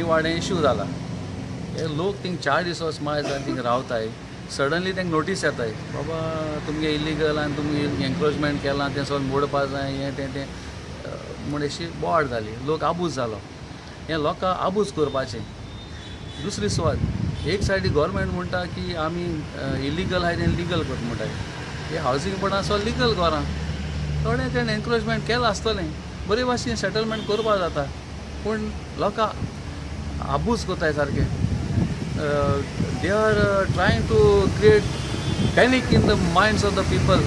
वाडें issue जाला. हे लोक थिंग 4 दीस वचमाय जावन थिंग रावताय. सडनली तांकां नोटीस येताय बाबा तुमगे इलिगल आनी तुमी एन्क्रोचमेंट केलां तें सगळें मोडपा जाय हें तें म्हण अशी बोवाड जाली. लोक आबूज जालो. हें लोकां आबूज करपाचें. दुसरी सुवात एक सायडी गोवोरमेंट म्हणटा की आमी इलिगल आहाय तें लिगल करता म्हणटाय. हे हावजींग बोर्डान सो लिगल करा. थोडें तेणें एन्क्रोचमेंट केलां आसतलें बरे भाशेन सेटलमेंट करपा जाता पूण लोकां आबूज कोताय सारके. They are trying to create panic in the minds of the people.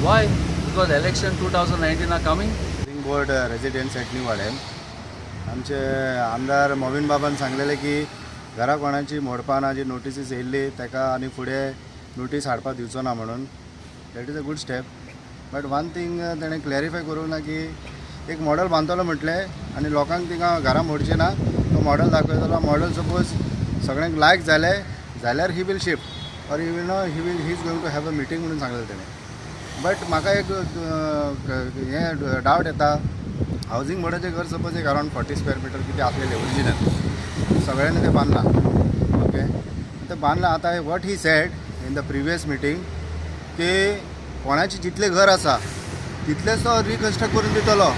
Why? Because election 2019 are coming. Housing board residents at new Vaddem आमचे आमदार मोविन बाबान सांगलेले की घरा कोणाची मोडपाना जी नोटीसीस येयल्ली ताका आनी फुडें नोटीस हाडपा दिवचो ना म्हणून. That is a good step. But one thing तेणें क्लॅरिफाय करूंक ना की एक मॉडल बांदतलो म्हटलें आनी लोकांक थिंगा घरा मोडचें ना. तो मॉडल दाखयतलो. मॉडल सपोज सगळ्यांक लायक जाल्यार he will shift or he is going to have a meeting म्हणून सांगलेलें तेणें. बट म्हाका एक हें डावट येता. हावजींग बोर्डाचें घर सपोज एक अरावंड 40 स्क्वेअर मिटर कितें आसलेलें ओरिजिनल सगळ्यांनी तें बांदलां. ओके तें बांदलां. आतां what he said in the previous meeting की कोणाचें जितलें घर आसा तितलेंच तो रिकन्स्ट्रक्ट करून दितलो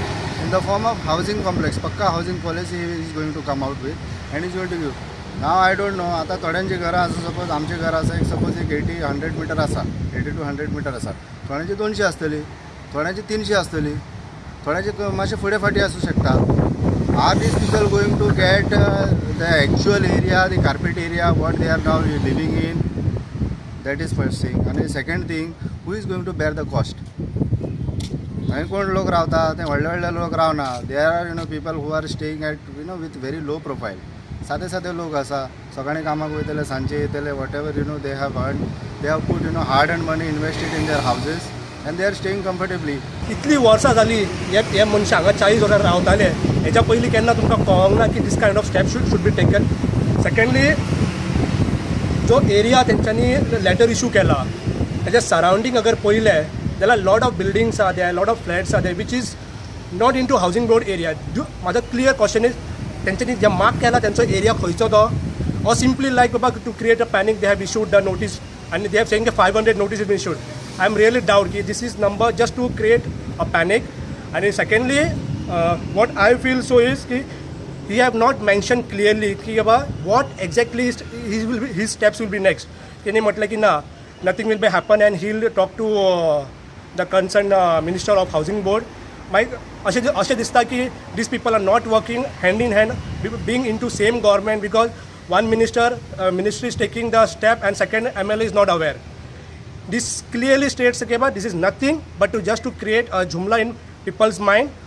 in the form of housing complex. पक्का housing policy is going to come out with and is going to give. Now I don't know. आतां थोड्यांची घरां आसा सपोज आमचें घर आसा एक सपोज एक 80-100 मिटर आसा 80 to 100 मिटर आसा. थोड्यांची 200 आसतली थोड्यांची 300 आसतली थोड्यांची मातशें फुडें फाटीं आसूं शकता. Are this people going to get the actual area the carpet area what they are now living in. That is first thing. आनी second thing who is going to bear the cost. थंय कोण लोक रावता ते व्हडले लोक रावना. They are people who are staying at with very low profile. सादे लोक आसा सकाळीं कामाक वयतले सांजचे येतले whatever they have earn they have put hard and money invested in their houses and they are staying comfortably. इतली वर्सां जाली हे मनशां हांगा 40 वर्सां रावताले. हेच्या पयलीं केन्ना तुमकां कळोंक ना की this kind of step should be taken. Secondly जो एरिया तेंच्यांनी लेटर इशू केला तेच्या सरावंडींग अगर पळयलें जाल्यार लॉट ऑफ बिल्डिंग्स आहा दे लॉट ऑफ फ्लॅट्स आहा they which is not into housing board area. म्हाजो क्लियर क्वेश्चन इज तेंच्यांनी जे मार्क केला तेंचो एरिया खंयचो तो ऑर सिम्पली लायक बाबा to create a panic they have issued the notice आनी दे हॅव सेंग 500 notice been issued. I am really doubt कि this is number just to create a panic. And secondly, what I feel so is कि he have not mentioned clearly कि what exactly his steps will be next. त्याने म्हटलं की ना nothing will be happen and he will talk to the concerned minister of housing board. अशें दिसता की these people are not working hand in hand being into same government because one ministry is taking the step and second MLA is not aware. This clearly states that this is nothing but to just to create a jumla in people's mind